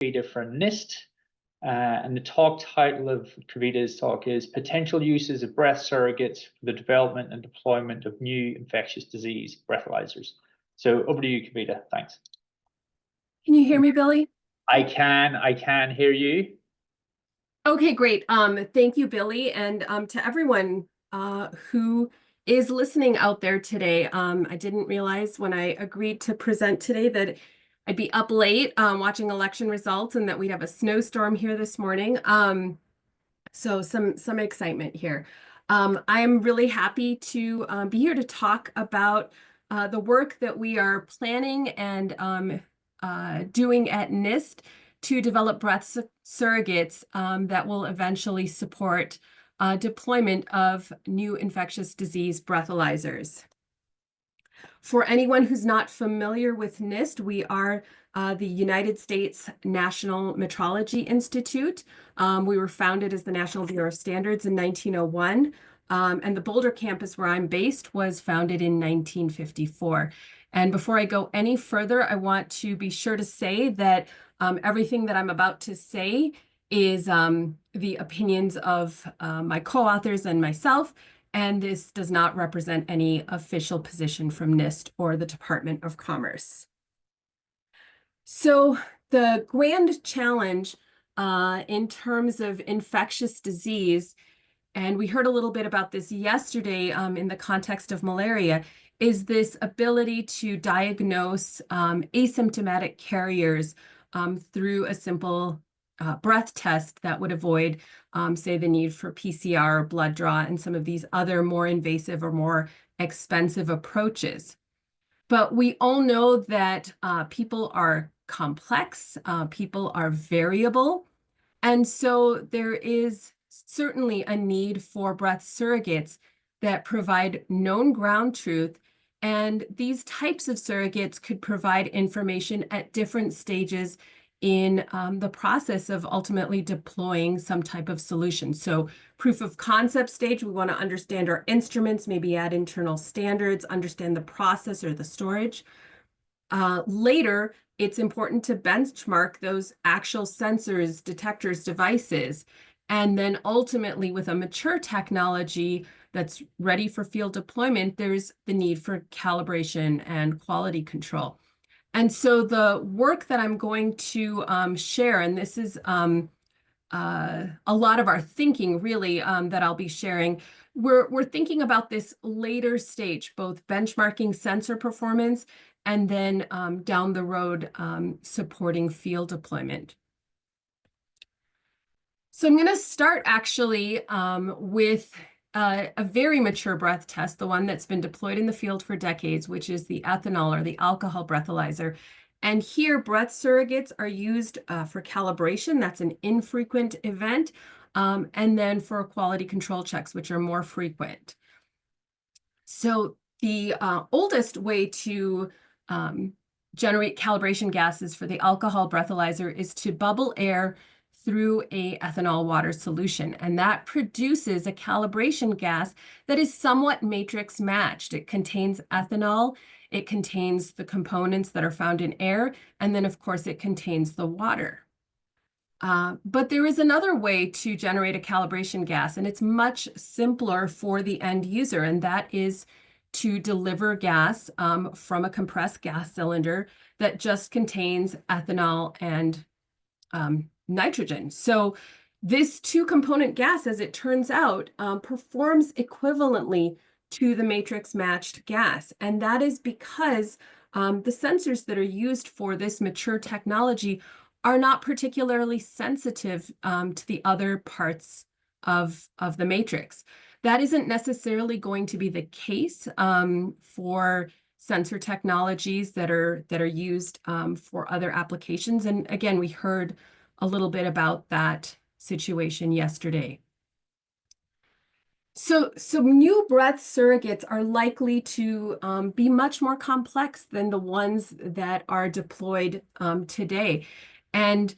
Kavita from NIST, and the talk title of Kavita's talk is Potential Uses of Breath Surrogates for the Development and Deployment of New Infectious Disease Breathalyzers. So over to you, Kavita. Thanks. Can you hear me, Billy? I can hear you. Okay, great. Thank you, Billy, and to everyone who is listening out there today. I didn't realize when I agreed to present today that I'd be up late watching election results and that we'd have a snowstorm here this morning. So some excitement here. I am really happy to be here to talk about the work that we are planning and doing at NIST to develop breath surrogates that will eventually support deployment of new infectious disease breathalyzers. For anyone who's not familiar with NIST, we are the United States National Metrology Institute. We were founded as the National Bureau of Standards in 1901, and the Boulder campus where I'm based was founded in 1954. And before I go any further, I want to be sure to say that everything that I'm about to say is the opinions of my co-authors and myself, and this does not represent any official position from NIST or the Department of Commerce. So the grand challenge in terms of infectious disease, and we heard a little bit about this yesterday in the context of malaria, is this ability to diagnose asymptomatic carriers through a simple breath test that would avoid, say, the need for PCR or blood draw and some of these other more invasive or more expensive approaches. But we all know that people are complex, people are variable, and so there is certainly a need for breath surrogates that provide known ground truth, and these types of surrogates could provide information at different stages in the process of ultimately deploying some type of solution. So proof of concept stage, we want to understand our instruments, maybe add internal standards, understand the process or the storage. Later, it's important to benchmark those actual sensors, detectors, devices. And then ultimately, with a mature technology that's ready for field deployment, there's the need for calibration and quality control. And so the work that I'm going to share, and this is a lot of our thinking really that I'll be sharing, we're thinking about this later stage, both benchmarking sensor performance and then down the road supporting field deployment. So I'm going to start actually with a very mature breath test, the one that's been deployed in the field for decades, which is the ethanol or the alcohol breathalyzer. And here, breath surrogates are used for calibration. That's an infrequent event. And then for quality control checks, which are more frequent. So the oldest way to generate calibration gases for the alcohol breathalyzer is to bubble air through a ethanol water solution, and that produces a calibration gas that is somewhat matrix matched. It contains ethanol, it contains the components that are found in air, and then of course it contains the water. But there is another way to generate a calibration gas, and it's much simpler for the end user, and that is to deliver gas from a compressed gas cylinder that just contains ethanol and nitrogen. So this two-component gas, as it turns out, performs equivalently to the matrix matched gas. And that is because the sensors that are used for this mature technology are not particularly sensitive to the other parts of the matrix. That isn't necessarily going to be the case for sensor technologies that are used for other applications. And again, we heard a little bit about that situation yesterday. So new breath surrogates are likely to be much more complex than the ones that are deployed today. And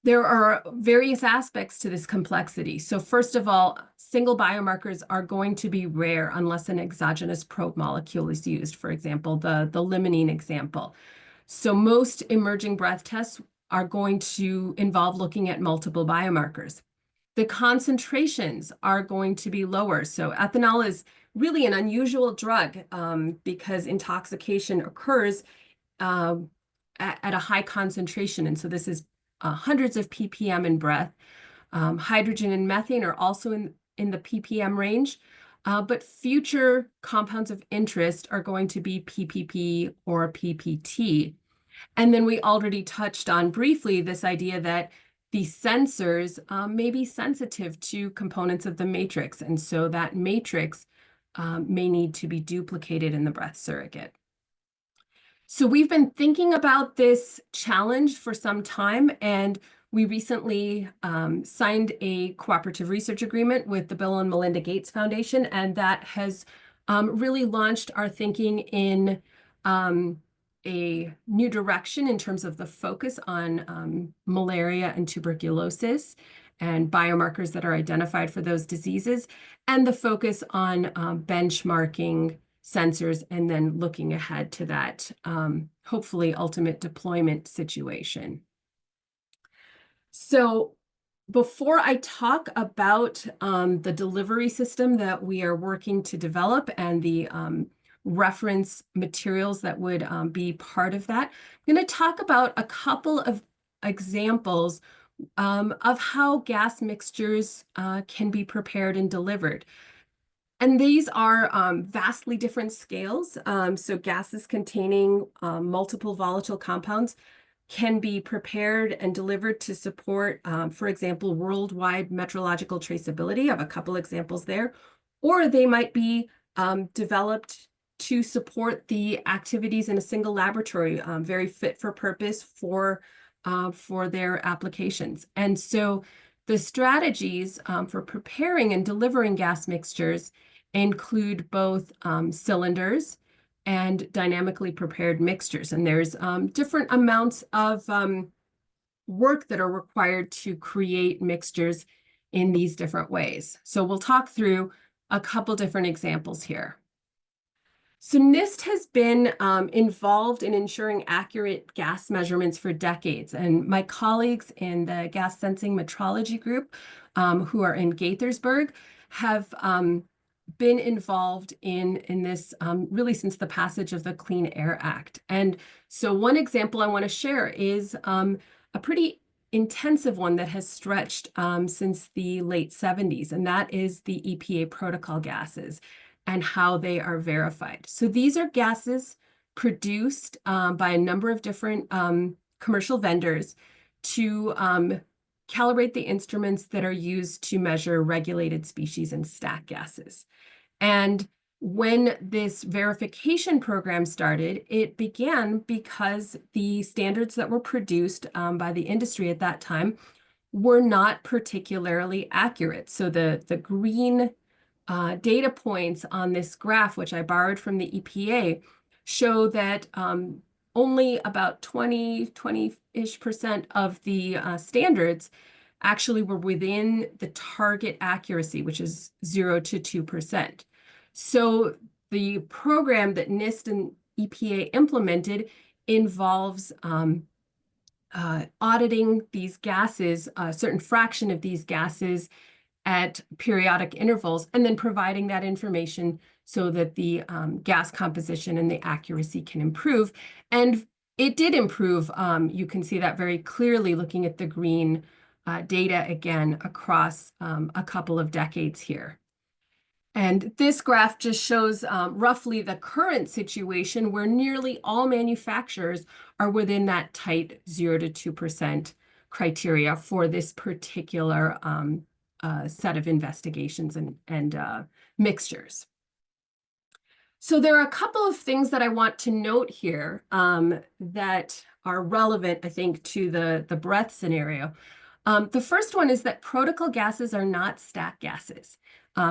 there are various aspects to this complexity. So first of all, single biomarkers are going to be rare unless an exogenous probe molecule is used, for example, the limonene example. So most emerging breath tests are going to involve looking at multiple biomarkers. The concentrations are going to be lower. So ethanol is really an unusual drug because intoxication occurs at a high concentration. And so this is hundreds of ppm in breath. Hydrogen and methane are also in the ppm range, but future compounds of interest are going to be PPP or PPT. And then we already touched on briefly this idea that the sensors may be sensitive to components of the matrix, and so that matrix may need to be duplicated in the breath surrogate. So we've been thinking about this challenge for some time, and we recently signed a cooperative research agreement with the Bill and Melinda Gates Foundation, and that has really launched our thinking in a new direction in terms of the focus on malaria and tuberculosis and biomarkers that are identified for those diseases, and the focus on benchmarking sensors and then looking ahead to that hopefully ultimate deployment situation. So before I talk about the delivery system that we are working to develop and the reference materials that would be part of that, I'm going to talk about a couple of examples of how gas mixtures can be prepared and delivered. And these are vastly different scales. So gases containing multiple volatile compounds can be prepared and delivered to support, for example, worldwide metrological traceability. I have a couple examples there. Or they might be developed to support the activities in a single laboratory, very fit for purpose for their applications. And so the strategies for preparing and delivering gas mixtures include both cylinders and dynamically prepared mixtures. And there's different amounts of work that are required to create mixtures in these different ways. So we'll talk through a couple different examples here. So NIST has been involved in ensuring accurate gas measurements for decades. And my colleagues in the gas sensing metrology group who are in Gaithersburg have been involved in this really since the passage of the Clean Air Act. And so one example I want to share is a pretty intensive one that has stretched since the late 70s, and that is the EPA protocol gases and how they are verified. So these are gases produced by a number of different commercial vendors to calibrate the instruments that are used to measure regulated species and stack gases. And when this verification program started, it began because the standards that were produced by the industry at that time were not particularly accurate. So the green data points on this graph, which I borrowed from the EPA, show that only about 20-ish% of the standards actually were within the target accuracy, which is 0 to 2%. So the program that NIST and EPA implemented involves auditing these gases, a certain fraction of these gases at periodic intervals, and then providing that information so that the gas composition and the accuracy can improve. And it did improve. You can see that very clearly looking at the green data again across a couple of decades here. And this graph just shows roughly the current situation where nearly all manufacturers are within that tight 0 to 2% criteria for this particular set of investigations and mixtures. So there are a couple of things that I want to note here that are relevant, I think, to the breath scenario. The first one is that protocol gases are not stack gases.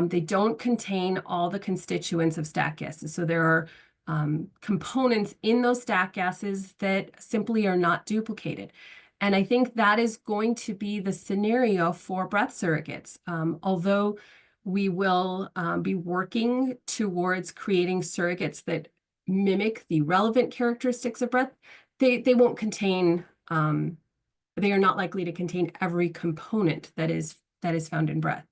They don't contain all the constituents of stack gases. So there are components in those stack gases that simply are not duplicated. And I think that is going to be the scenario for breath surrogates. Although we will be working towards creating surrogates that mimic the relevant characteristics of breath, they won't contain they are not likely to contain every component that is found in breath.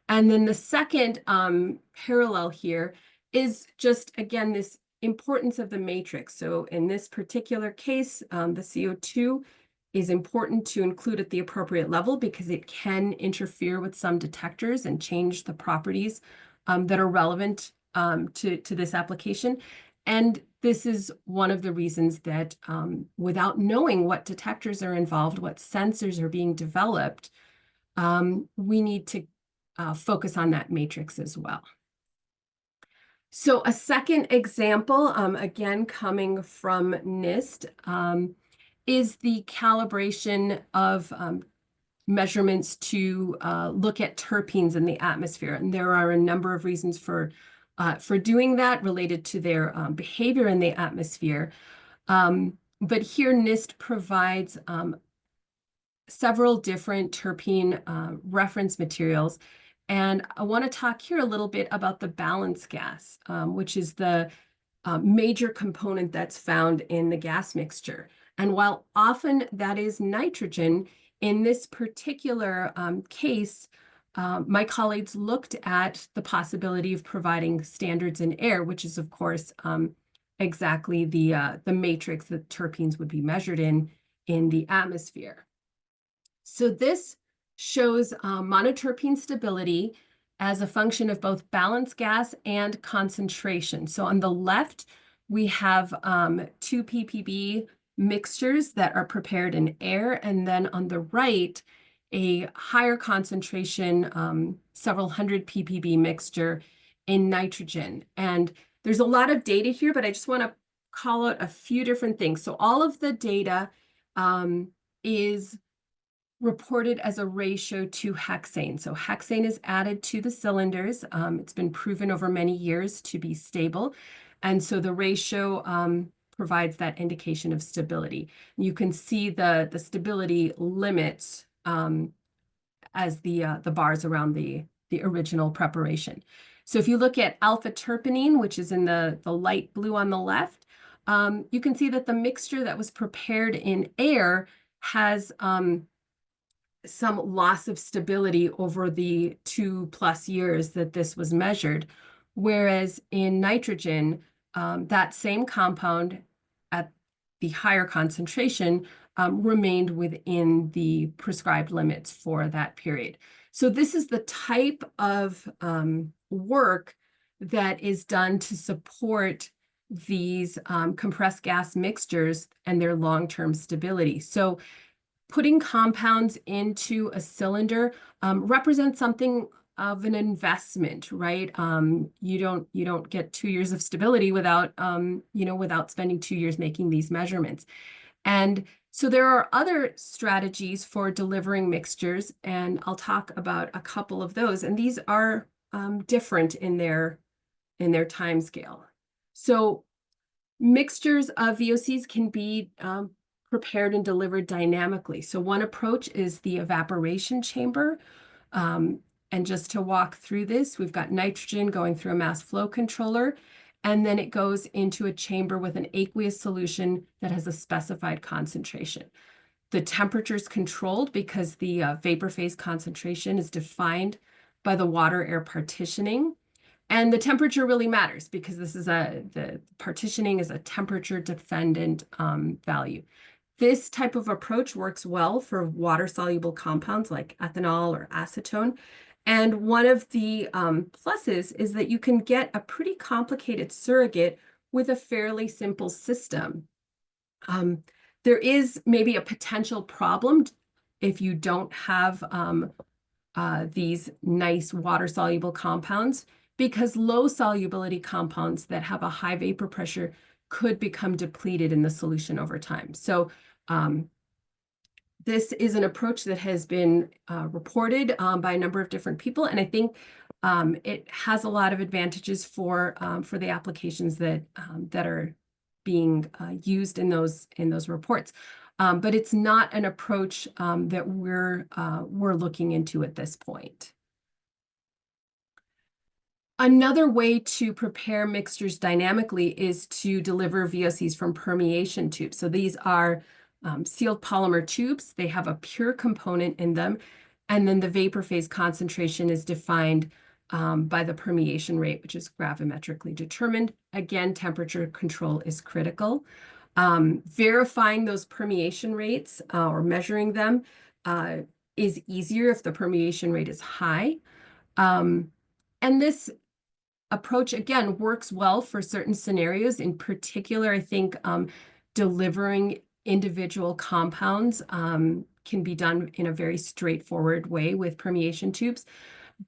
And then the second parallel here is just, again, this importance of the matrix. So in this particular case, the CO2 is important to include at the appropriate level because it can interfere with some detectors and change the properties that are relevant to this application. And this is one of the reasons that without knowing what detectors are involved, what sensors are being developed, we need to focus on that matrix as well. So a second example, again, coming from NIST, is the calibration of measurements to look at terpenes in the atmosphere. And there are a number of reasons for doing that related to their behavior in the atmosphere. But here NIST provides several different terpene reference materials. And I want to talk here a little bit about the balance gas, which is the major component that's found in the gas mixture. And while often that is nitrogen, in this particular case, my colleagues looked at the possibility of providing standards in air, which is, of course, exactly the matrix that terpenes would be measured in the atmosphere. So this shows monoterpene stability as a function of both balance gas and concentration. So on the left, we have 2 ppb mixtures that are prepared in air, and then on the right, a higher concentration, several hundred ppb mixture in nitrogen. And there's a lot of data here, but I just want to call out a few different things. So all of the data is reported as a ratio to hexane. So hexane is added to the cylinders. It's been proven over many years to be stable. And so the ratio provides that indication of stability. You can see the stability limits as the bars around the original preparation. So if you look at alpha terpenine, which is in the light blue on the left, you can see that the mixture that was prepared in air has some loss of stability over the 2+ years that this was measured. Whereas in nitrogen, that same compound at the higher concentration remained within the prescribed limits for that period. So this is the type of work that is done to support these compressed gas mixtures and their long-term stability. So putting compounds into a cylinder represents something of an investment, right? You don't get 2 years of stability without without spending 2 years making these measurements. And so there are other strategies for delivering mixtures, and I'll talk about a couple of those. And these are different in their time scale. So mixtures of VOCs can be prepared and delivered dynamically. So one approach is the evaporation chamber. And just to walk through this, we've got nitrogen going through a mass flow controller, and then it goes into a chamber with an aqueous solution that has a specified concentration. The temperature is controlled because the vapor phase concentration is defined by the water-air partitioning. And the temperature really matters because this is the partitioning is a temperature-dependent value. This type of approach works well for water-soluble compounds like ethanol or acetone. And one of the pluses is that you can get a pretty complicated surrogate with a fairly simple system. There is maybe a potential problem if you don't have these nice water-soluble compounds, because low solubility compounds that have a high vapor pressure could become depleted in the solution over time. So this is an approach that has been reported by a number of different people, and I think it has a lot of advantages for the applications that are being used in those reports. But it's not an approach that we're looking into at this point. Another way to prepare mixtures dynamically is to deliver VOCs from permeation tubes. So these are sealed polymer tubes. They have a pure component in them. And then the vapor phase concentration is defined by the permeation rate, which is gravimetrically determined. Again, temperature control is critical. Verifying those permeation rates or measuring them is easier if the permeation rate is high. And this approach, again, works well for certain scenarios. In particular, I think delivering individual compounds can be done in a very straightforward way with permeation tubes.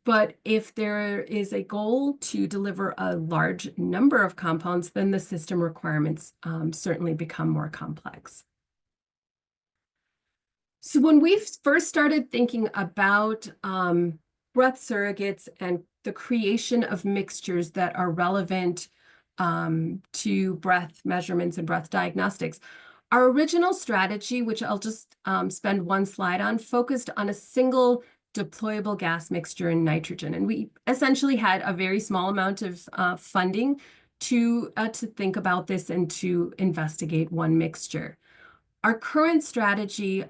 But if there is a goal to deliver a large number of compounds, then the system requirements certainly become more complex. So when we first started thinking about breath surrogates and the creation of mixtures that are relevant to breath measurements and breath diagnostics, our original strategy, which I'll just spend one slide on, focused on a single deployable gas mixture in nitrogen. And we essentially had a very small amount of funding to think about this and to investigate one mixture. Our current strategy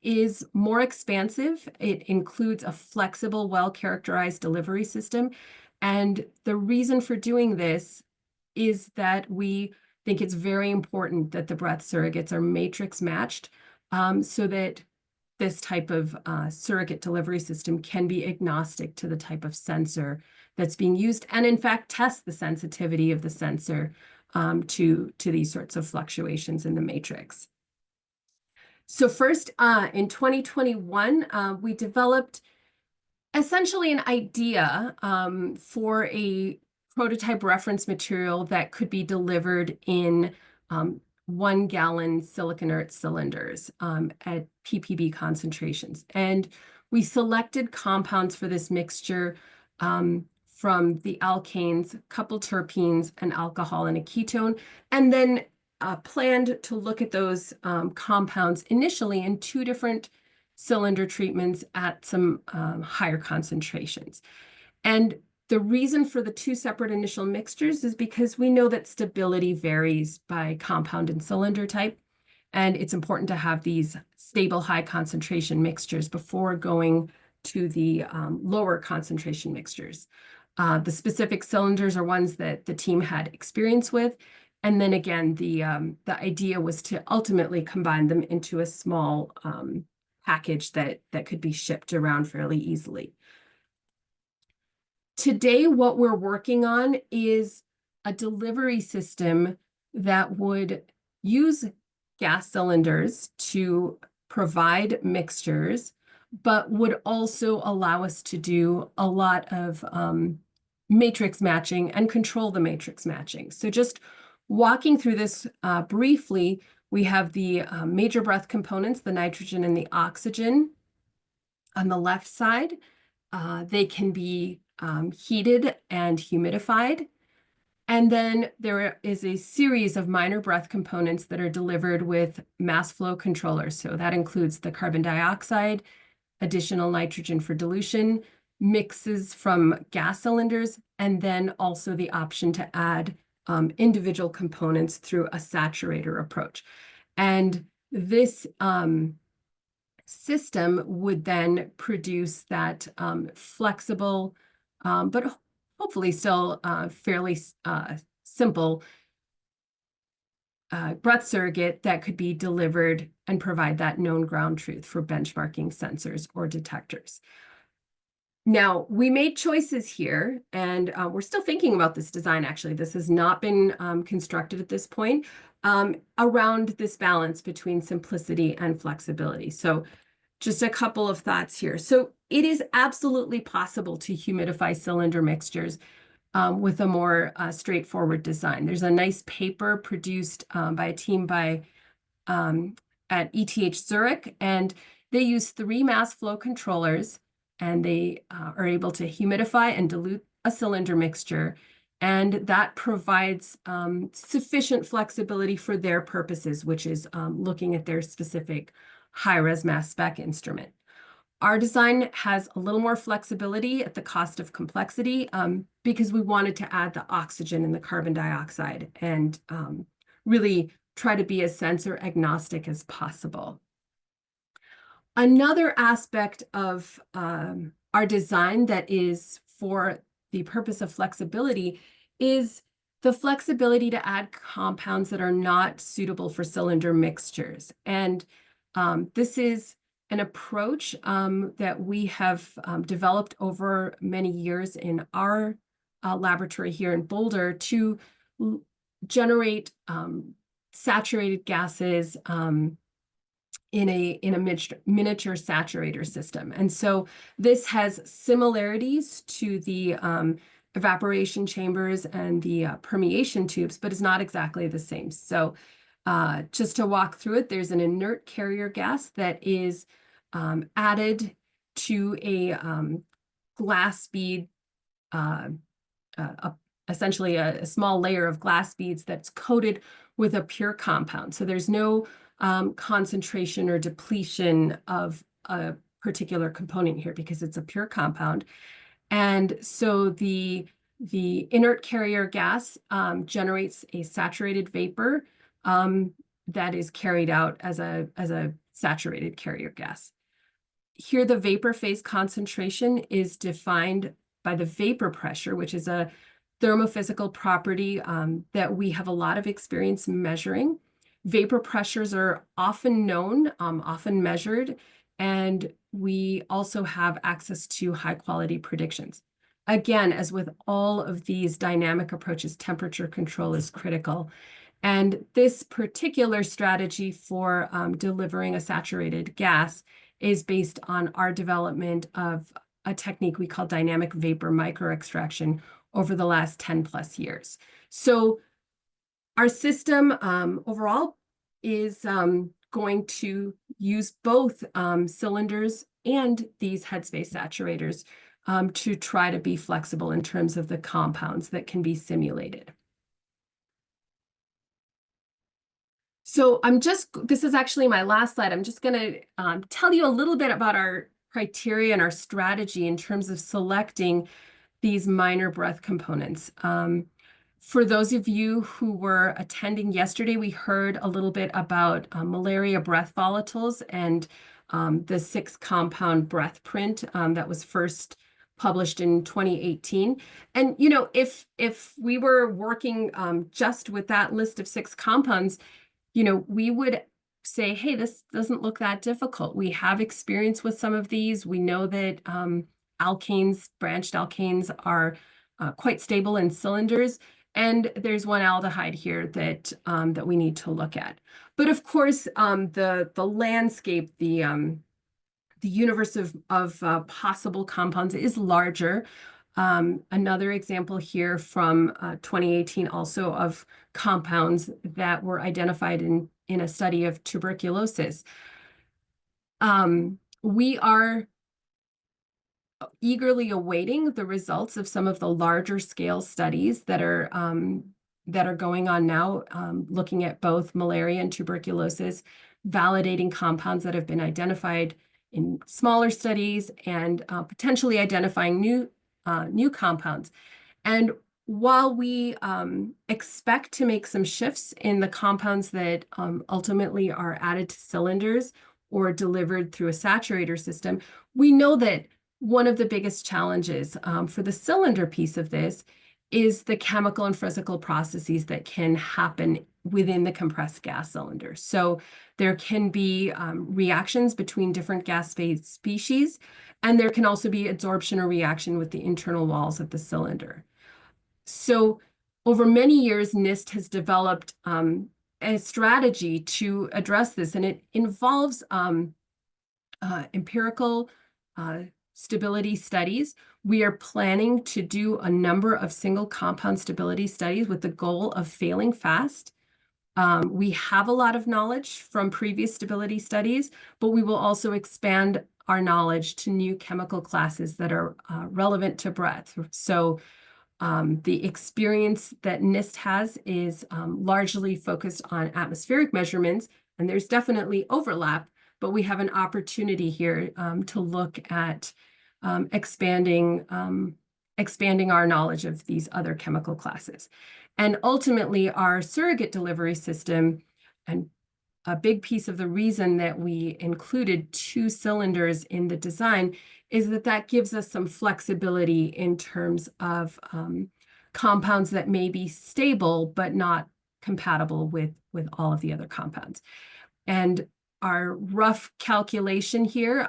is more expansive. It includes a flexible, well-characterized delivery system. And the reason for doing this is that we think it's very important that the breath surrogates are matrix matched so that this type of surrogate delivery system can be agnostic to the type of sensor that's being used, and in fact test the sensitivity of the sensor to these sorts of fluctuations in the matrix. So first, in 2021, we developed essentially an idea for a prototype reference material that could be delivered in 1 gallon silicon earth cylinders at ppb concentrations. And we selected compounds for this mixture from the alkanes, coupled terpenes, an alcohol, and a ketone, and then planned to look at those compounds initially in 2 different cylinder treatments at some higher concentrations. And the reason for the 2 separate initial mixtures is because we know that stability varies by compound and cylinder type, and it's important to have these stable high concentration mixtures before going to the lower concentration mixtures. The specific cylinders are ones that the team had experience with, and then again, the idea was to ultimately combine them into a small package that could be shipped around fairly easily. Today, what we're working on is a delivery system that would use gas cylinders to provide mixtures, but would also allow us to do a lot of matrix matching and control the matrix matching. So just walking through this briefly, we have the major breath components, the nitrogen and the oxygen on the left side. They can be heated and humidified. And then there is a series of minor breath components that are delivered with mass flow controllers. So that includes the carbon dioxide, additional nitrogen for dilution, mixes from gas cylinders, and then also the option to add individual components through a saturator approach. And this system would then produce that flexible, but hopefully still fairly simple breath surrogate that could be delivered and provide that known ground truth for benchmarking sensors or detectors. Now, we made choices here, and we're still thinking about this design, actually. This has not been constructed at this point, around this balance between simplicity and flexibility. So just a couple of thoughts here. So it is absolutely possible to humidify cylinder mixtures with a more straightforward design. There's a nice paper produced by a team at ETH Zurich, and they use 3 mass flow controllers, and they are able to humidify and dilute a cylinder mixture, and that provides sufficient flexibility for their purposes, which is looking at their specific high-res mass spec instrument. Our design has a little more flexibility at the cost of complexity because we wanted to add the oxygen and the carbon dioxide and really try to be as sensor agnostic as possible. Another aspect of our design that is for the purpose of flexibility is the flexibility to add compounds that are not suitable for cylinder mixtures. And this is an approach that we have developed over many years in our laboratory here in Boulder to generate saturated gases in a miniature saturator system. And so this has similarities to the evaporation chambers and the permeation tubes, but is not exactly the same. So just to walk through it, there's an inert carrier gas that is added to a glass bead, essentially a small layer of glass beads that's coated with a pure compound. So there's no concentration or depletion of a particular component here because it's a pure compound. And so the inert carrier gas generates a saturated vapor that is carried out as a saturated carrier gas. Here, the vapor phase concentration is defined by the vapor pressure, which is a thermophysical property that we have a lot of experience measuring. Vapor pressures are often known, often measured, and we also have access to high quality predictions. Again, as with all of these dynamic approaches, temperature control is critical. And this particular strategy for delivering a saturated gas is based on our development of a technique we call dynamic vapor microextraction over the last 10 plus years. So our system overall is going to use both cylinders and these headspace saturators to try to be flexible in terms of the compounds that can be simulated. So this is actually my last slide. I'm just going to tell you a little bit about our criteria and our strategy in terms of selecting these minor breath components. For those of you who were attending yesterday, we heard a little bit about malaria breath volatiles and the 6-compound breath print that was first published in 2018. And, you know, if we were working just with that list of 6 compounds, you know, we would say, hey, this doesn't look that difficult. We have experience with some of these. We know that alkanes, branched alkanes are quite stable in cylinders. And there's one aldehyde here that that we need to look at. But of course, the landscape, the universe of possible compounds is larger. Another example here from 2018 also of compounds that were identified in a study of tuberculosis. We are eagerly awaiting the results of some of the larger scale studies that are going on now, looking at both malaria and tuberculosis, validating compounds that have been identified in smaller studies and potentially identifying new compounds. And while we expect to make some shifts in the compounds that ultimately are added to cylinders or delivered through a saturator system, we know that one of the biggest challenges for the cylinder piece of this is the chemical and physical processes that can happen within the compressed gas cylinder. So there can be reactions between different gas phase species, and there can also be adsorption or reaction with the internal walls of the cylinder. So over many years, NIST has developed a strategy to address this, and it involves empirical stability studies. We are planning to do a number of single compound stability studies with the goal of failing fast. We have a lot of knowledge from previous stability studies, but we will also expand our knowledge to new chemical classes that are relevant to breath. So the experience that NIST has is largely focused on atmospheric measurements, and there's definitely overlap, but we have an opportunity here to look at expanding our knowledge of these other chemical classes. And ultimately, our surrogate delivery system And a big piece of the reason that we included 2 cylinders in the design is that that gives us some flexibility in terms of compounds that may be stable but not compatible with all of the other compounds. And our rough calculation here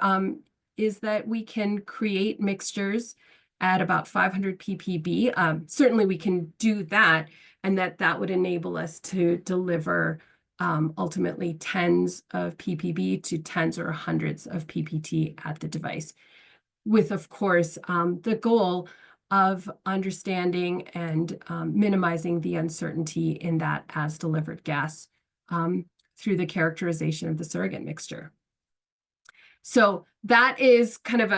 is that we can create mixtures at about 500 ppb. Certainly we can do that, and that would enable us to deliver ultimately tens of ppb to tens or hundreds of ppt at the device, with, of course, the goal of understanding and minimizing the uncertainty in that as delivered gas through the characterization of the surrogate mixture. So that is kind of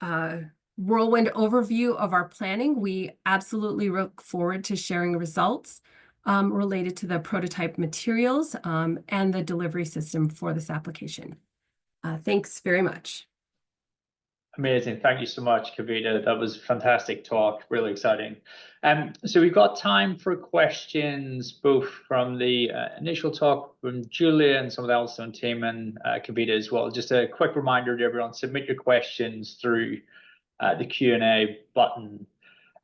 a whirlwind overview of our planning. We absolutely look forward to sharing results related to the prototype materials and the delivery system for this application. Thanks very much. Amazing. Thank you so much, Kavita. That was a fantastic talk, really exciting. So we've got time for questions, both from the initial talk from Julia and some of the Elstone team, and Kavita as well. Just a quick reminder to everyone, submit your questions through the Q&A button.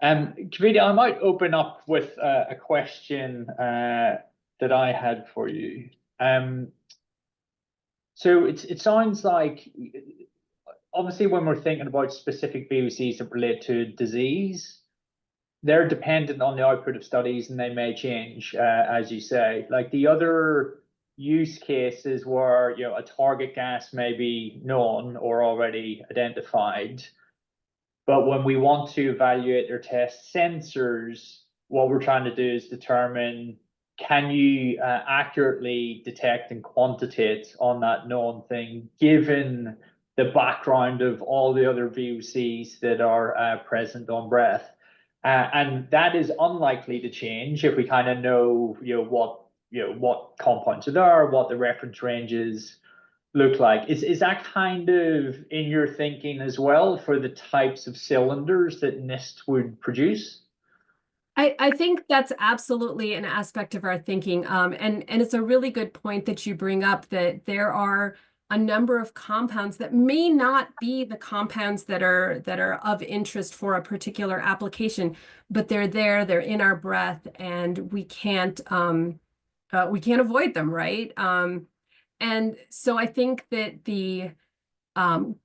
Kavita, I might open up with a question that I had for you. So it sounds like, obviously, when we're thinking about specific VOCs that relate to disease, they're dependent on the output of studies and they may change, as you say. Like the other use cases where, you know, a target gas may be known or already identified, but when we want to evaluate or test sensors, what we're trying to do is determine, can you accurately detect and quantitate on that known thing, given the background of all the other VOCs that are present on breath? And that is unlikely to change if we kind of know, what compounds are there, what the reference ranges look like. Is that kind of in your thinking as well for the types of cylinders that NIST would produce? I think that's absolutely an aspect of our thinking. And it's a really good point that you bring up, that there are a number of compounds that may not be the compounds that are of interest for a particular application, but they're there, they're in our breath, and we can't avoid them, right? And so I think that the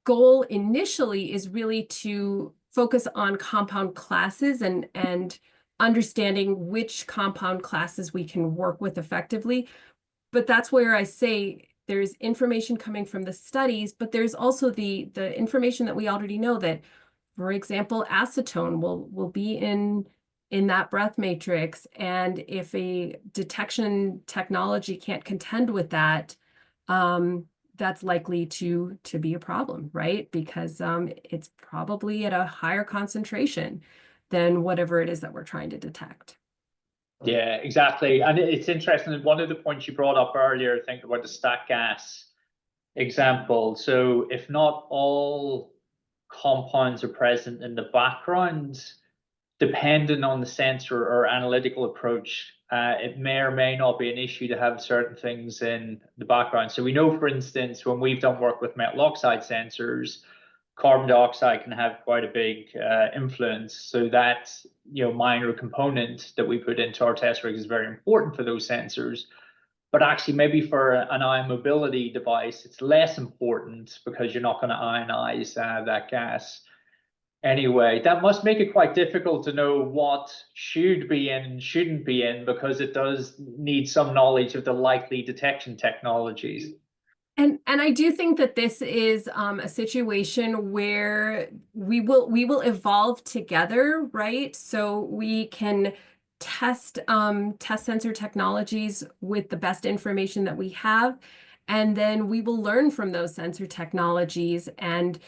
goal initially is really to focus on compound classes and understanding which compound classes we can work with effectively. But that's where I say there's information coming from the studies, but there's also the information that we already know that, for example, acetone will be in that breath matrix. And if a detection technology can't contend with that, that's likely to be a problem, right? Because it's probably at a higher concentration than whatever it is that we're trying to detect. Yeah, exactly. And it's interesting. One of the points you brought up earlier, I think, about the stack gas example. So if not all compounds are present in the background, depending on the sensor or analytical approach, it may or may not be an issue to have certain things in the background. So we know, for instance, when we've done work with metal oxide sensors, carbon dioxide can have quite a big influence. So that, minor component that we put into our test rig is very important for those sensors. But actually, maybe for an ion mobility device, it's less important because you're not going to ionize that gas. Anyway, that must make it quite difficult to know what should be in and shouldn't be in, because it does need some knowledge of the likely detection technologies. And I do think that this is a situation where we will evolve together, right? So we can test sensor technologies with the best information that we have, and then we will learn from those sensor technologies and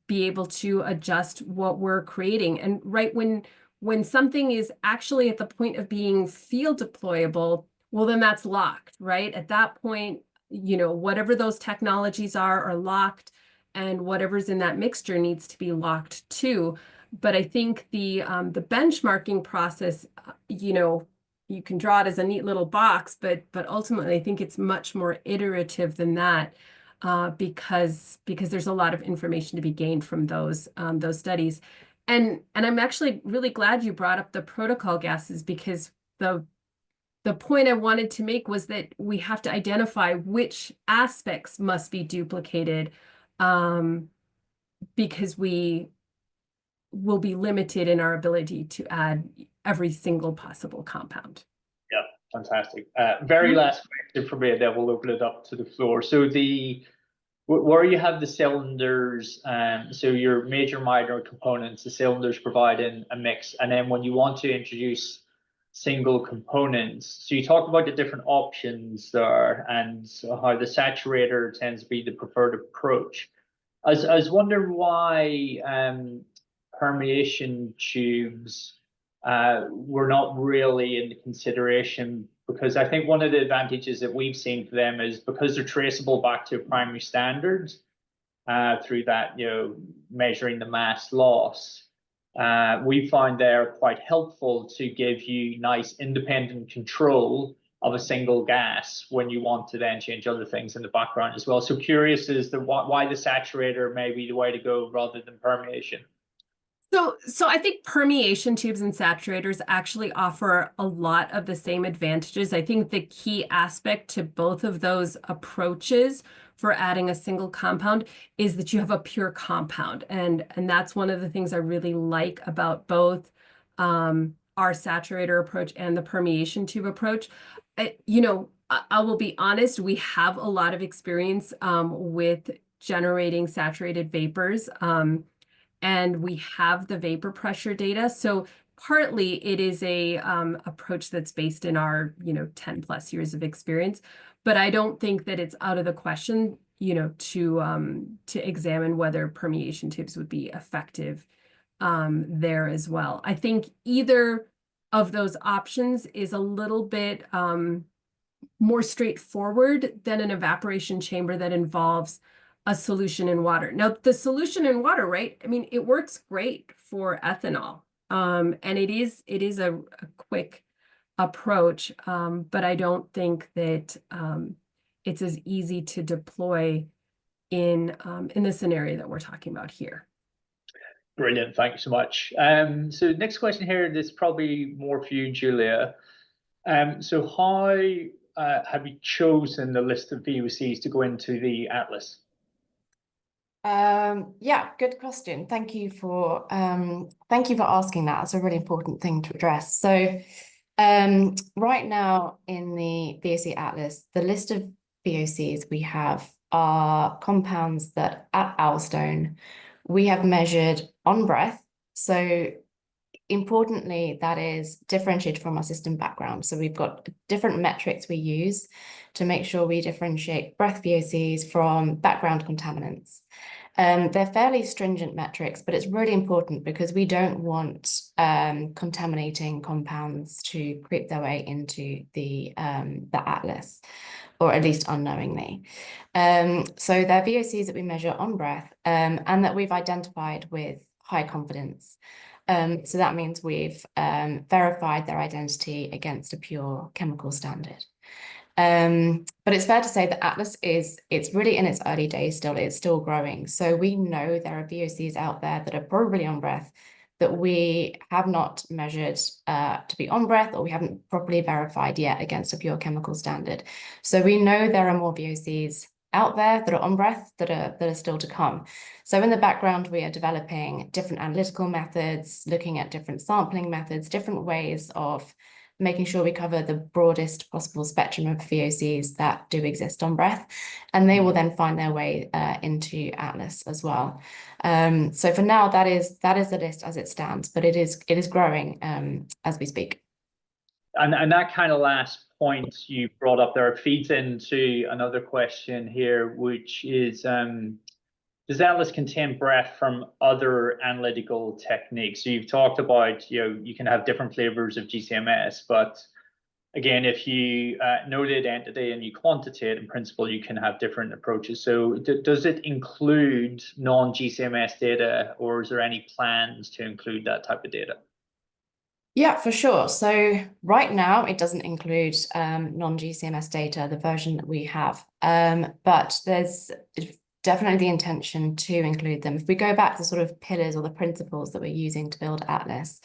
be able to adjust what we're creating. And right when something is actually at the point of being field deployable, well, then that's locked, right? At that point, whatever those technologies are locked, and whatever's in that mixture needs to be locked too. But I think the benchmarking process, you can draw it as a neat little box, but ultimately I think it's much more iterative than that, because there's a lot of information to be gained from those studies. And I'm actually really glad you brought up the protocol gases, because the point I wanted to make was that we have to identify which aspects must be duplicated, because we will be limited in our ability to add every single possible compound. Yeah, fantastic. Very last question for me, then we'll open it up to the floor. So where you have the cylinders, so your major minor components, the cylinders providing a mix, and then when you want to introduce single components, so you talk about the different options there and how the saturator tends to be the preferred approach. I was wondering why permeation tubes were not really in consideration, because I think one of the advantages that we've seen for them is because they're traceable back to primary standards through that, measuring the mass loss. We find they're quite helpful to give you nice independent control of a single gas when you want to then change other things in the background as well. So curious as to why the saturator may be the way to go rather than permeation. So I think permeation tubes and saturators actually offer a lot of the same advantages. I think the key aspect to both of those approaches for adding a single compound is that you have a pure compound. And that's one of the things I really like about both our saturator approach and the permeation tube approach. I will be honest, we have a lot of experience with generating saturated vapors. And we have the vapor pressure data. So partly it is a approach that's based in our 10 plus years of experience, but I don't think that it's out of the question to examine whether permeation tubes would be effective there as well. I think either of those options is a little bit more straightforward than an evaporation chamber that involves a solution in water. Now, the solution in water, right? I mean, it works great for ethanol, and it is a quick approach, but I don't think that it's as easy to deploy in the scenario that we're talking about here. Brilliant, thank you so much. So next question here, this is probably more for you, Julia. So how have you chosen the list of VOCs to go into the atlas? Yeah, good question. Thank you for asking that. It's a really important thing to address. So right now in the VOC atlas, the list of VOCs we have are compounds that at Owlstone we have measured on breath. So importantly, that is differentiated from our system background. So we've got different metrics we use to make sure we differentiate breath VOCs from background contaminants. They're fairly stringent metrics, but it's really important because we don't want contaminating compounds to creep their way into the atlas, or at least unknowingly. So they're VOCs that we measure on breath and that we've identified with high confidence. So that means we've verified their identity against a pure chemical standard. But it's fair to say that Atlas it's really in its early days still, it's still growing. So we know there are VOCs out there that are probably on breath that we have not measured to be on breath, or we haven't properly verified yet against a pure chemical standard. So we know there are more VOCs out there that are on breath that are still to come. So in the background, we are developing different analytical methods, looking at different sampling methods, different ways of making sure we cover the broadest possible spectrum of VOCs that do exist on breath, and they will then find their way into Atlas as well. So for now, that is the list as it stands, but it is growing as we speak. And that kind of last point you brought up there feeds into another question here, which is, does Atlas contain breath from other analytical techniques? So you've talked about, you can have different flavors of GCMS, but again, if you know the identity and you quantitate, in principle, you can have different approaches. So does it include non-GCMS data, or is there any plans to include that type of data? Yeah, for sure. So right now it doesn't include non-GCMS data, the version that we have, but there's definitely the intention to include them. If we go back to the sort of pillars or the principles that we're using to build Atlas,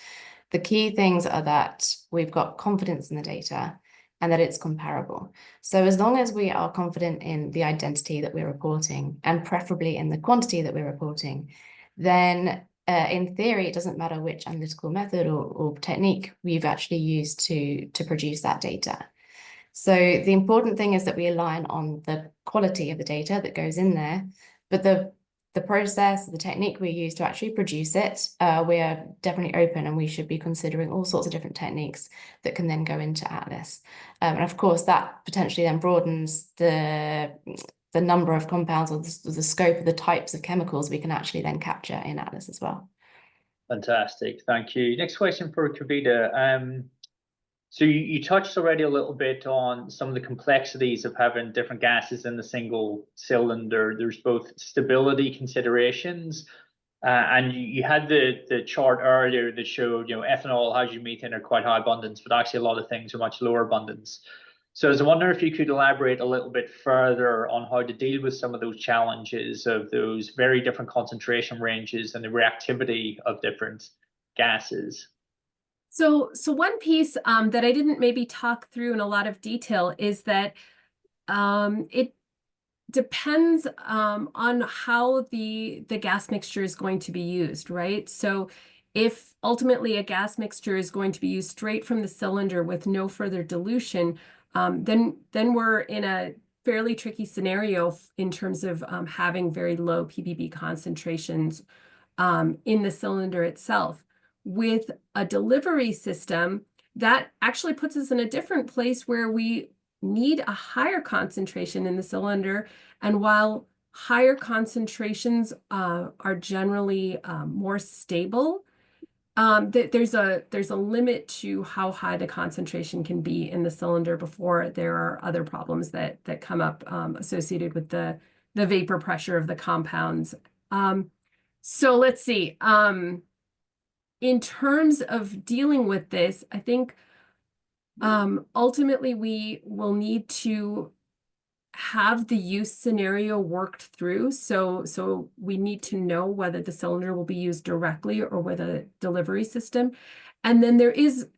the key things are that we've got confidence in the data and that it's comparable. So as long as we are confident in the identity that we're reporting and preferably in the quantity that we're reporting, then in theory, it doesn't matter which analytical method or technique we've actually used to produce that data. So the important thing is that we align on the quality of the data that goes in there, but the process, the technique we use to actually produce it, we are definitely open and we should be considering all sorts of different techniques that can then go into Atlas. And of course, that potentially then broadens the number of compounds or the scope of the types of chemicals we can actually then capture in Atlas as well. Fantastic, thank you. Next question for Kavita. So you touched already a little bit on some of the complexities of having different gases in the single cylinder. There's both stability considerations, and you had the chart earlier that showed, ethanol, hydrogen, methane are quite high abundance, but actually a lot of things are much lower abundance. So I was wondering if you could elaborate a little bit further on how to deal with some of those challenges of those very different concentration ranges and the reactivity of different gases. So one piece that I didn't maybe talk through in a lot of detail is that it depends on how the gas mixture is going to be used, right? So if ultimately a gas mixture is going to be used straight from the cylinder with no further dilution, then we're in a fairly tricky scenario in terms of having very low ppb concentrations in the cylinder itself. With a delivery system, that actually puts us in a different place where we need a higher concentration in the cylinder. And while higher concentrations are generally more stable, there's a limit to how high the concentration can be in the cylinder before there are other problems that come up associated with the vapor pressure of the compounds. So let's see. In terms of dealing with this, I think ultimately we will need to have the use scenario worked through. So we need to know whether the cylinder will be used directly or with a delivery system. And then there is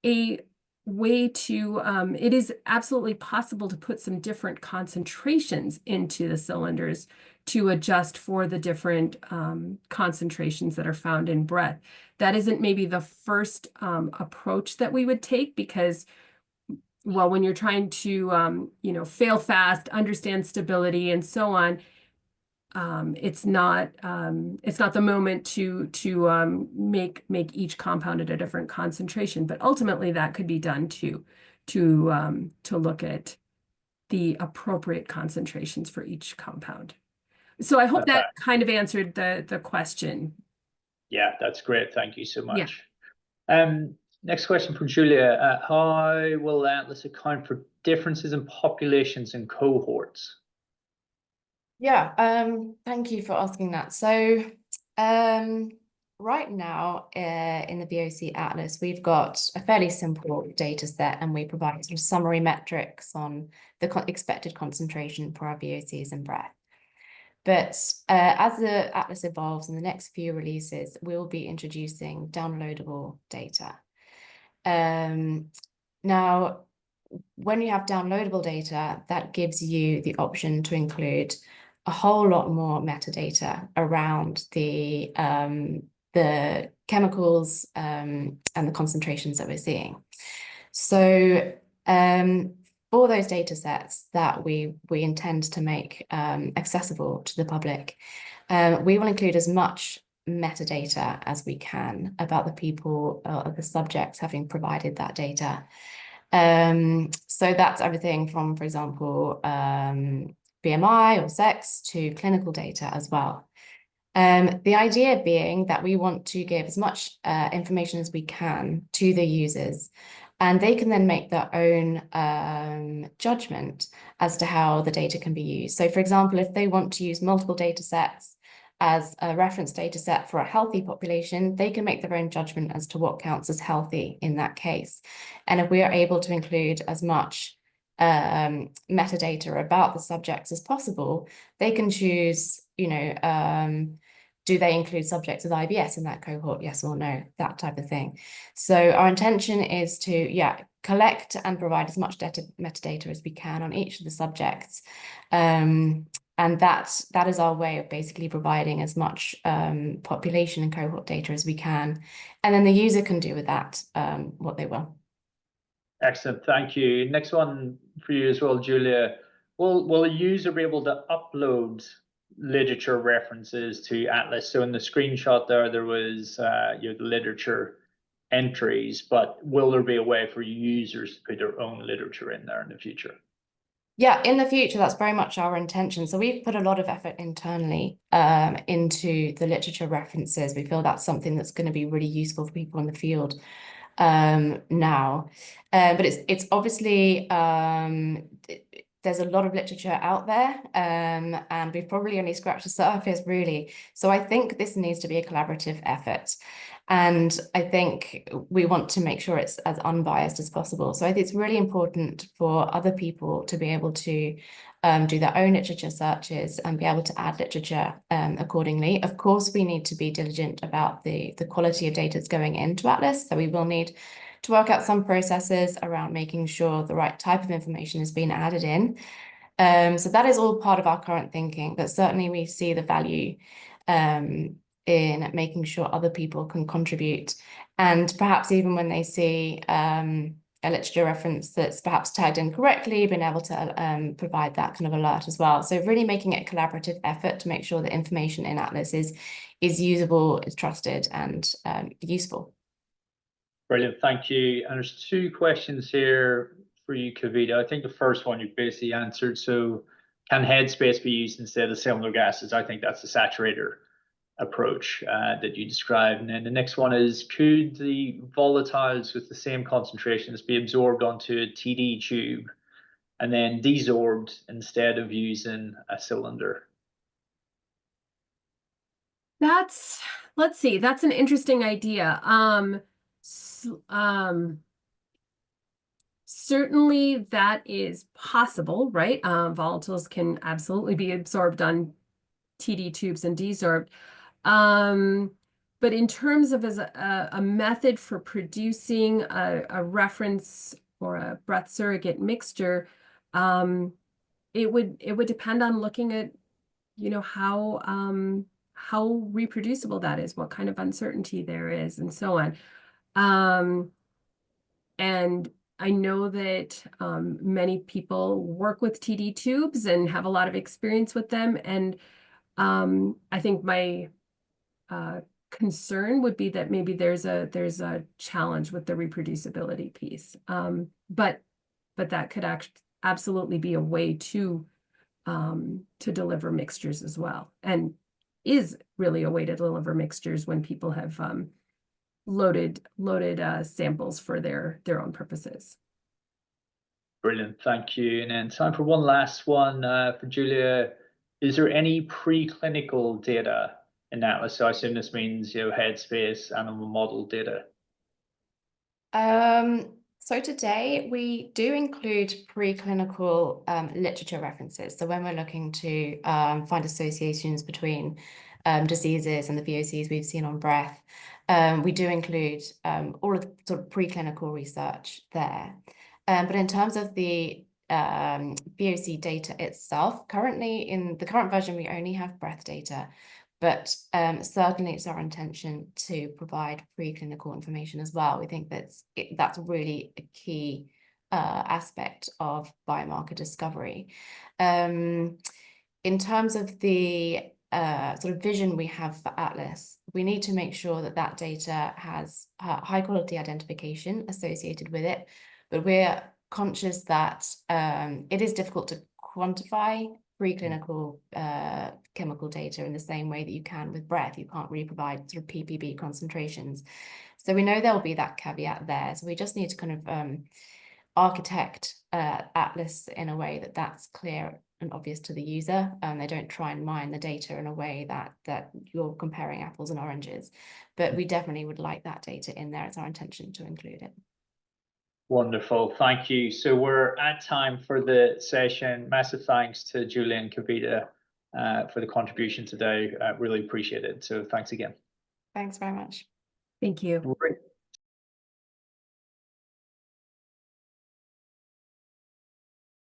a way to, it is absolutely possible to put some different concentrations into the cylinders to adjust for the different concentrations that are found in breath. That isn't maybe the first approach that we would take because, well, when you're trying to, fail fast, understand stability, and so on, it's not the moment to make each compound at a different concentration. But ultimately, that could be done to look at the appropriate concentrations for each compound. So I hope that kind of answered the question. Yeah, that's great. Thank you so much. Yeah. Next question from Julia. How will Atlas account for differences in populations and cohorts? Yeah, thank you for asking that. So right now in the Biopsy Atlas, we've got a fairly simple data set and we provide sort of summary metrics on the expected concentration for our VOCs and breath. But as the Atlas evolves in the next few releases, we'll be introducing downloadable data. Now, when you have downloadable data, that gives you the option to include a whole lot more metadata around the chemicals and the concentrations that we're seeing. So for those data sets that we intend to make accessible to the public, we will include as much metadata as we can about the people, the subjects having provided that data. So that's everything from, for example, BMI or sex to clinical data as well. The idea being that we want to give as much information as we can to the users, and they can then make their own judgment as to how the data can be used. So for example, if they want to use multiple data sets as a reference data set for a healthy population, they can make their own judgment as to what counts as healthy in that case. And if we are able to include as much metadata about the subjects as possible, they can choose, do they include subjects with IBS in that cohort? Yes or no, that type of thing. So our intention is to, collect and provide as much metadata as we can on each of the subjects. And that is our way of basically providing as much population and cohort data as we can. And then the user can do with that what they will. Excellent, thank you. Next one for you as well, Julia. Will a user be able to upload literature references to Atlas? So in the screenshot there was the literature entries, but will there be a way for users to put their own literature in there in the future? Yeah, in the future, that's very much our intention. So we've put a lot of effort internally into the literature references. We feel that's something that's going to be really useful for people in the field now. But it's obviously, there's a lot of literature out there, and we've probably only scratched the surface, really. So I think this needs to be a collaborative effort. And I think we want to make sure it's as unbiased as possible. So I think it's really important for other people to be able to do their own literature searches and be able to add literature accordingly. Of course, we need to be diligent about the quality of data that's going into Atlas. So we will need to work out some processes around making sure the right type of information is being added in. So that is all part of our current thinking, but certainly we see the value in making sure other people can contribute, and perhaps even when they see a literature reference that's perhaps tagged incorrectly, being able to provide that kind of alert as well. So really making it a collaborative effort to make sure that information in Atlas is usable, is trusted, and useful. Brilliant, thank you. And there's two questions here for you, Kavita. I think the first one you basically answered. So can headspace be used instead of similar gases? I think that's the saturator approach that you described. And then the next one is, could the volatiles with the same concentrations be absorbed onto a TD tube and then desorbed instead of using a cylinder? Let's see, that's an interesting idea. Certainly that is possible, right? Volatiles can absolutely be absorbed on TD tubes and desorbed. But in terms of as a method for producing a reference or a breath surrogate mixture, it would depend on looking at, how reproducible that is, what kind of uncertainty there is, and so on. And I know that many people work with TD tubes and have a lot of experience with them. And I think my concern would be that maybe there's a challenge with the reproducibility piece. But that could absolutely be a way to deliver mixtures as well, and is really a way to deliver mixtures when people have loaded samples for their own purposes. Brilliant, thank you. And then time for one last one for Julia. Is there any preclinical data in Atlas? So I assume this means headspace, animal model data. So today we do include preclinical literature references. So when we're looking to find associations between diseases and the VOCs we've seen on breath, we do include all of the sort of preclinical research there. But in terms of the VOC data itself, currently in the current version, we only have breath data, but certainly it's our intention to provide preclinical information as well. We think that's really a key aspect of biomarker discovery. In terms of the sort of vision we have for Atlas, we need to make sure that that data has high quality identification associated with it, but we're conscious that it is difficult to quantify preclinical chemical data in the same way that you can with breath. You can't really provide sort of ppb concentrations. So we know there'll be that caveat there. So we just need to kind of architect Atlas in a way that's clear and obvious to the user. They don't try and mine the data in a way that you're comparing apples and oranges, but we definitely would like that data in there. It's our intention to include it. Wonderful, thank you. So we're at time for the session. Massive thanks to Julie and Kavita for the contribution today. Really appreciate it. So thanks again. Thanks very much. Thank you. Great.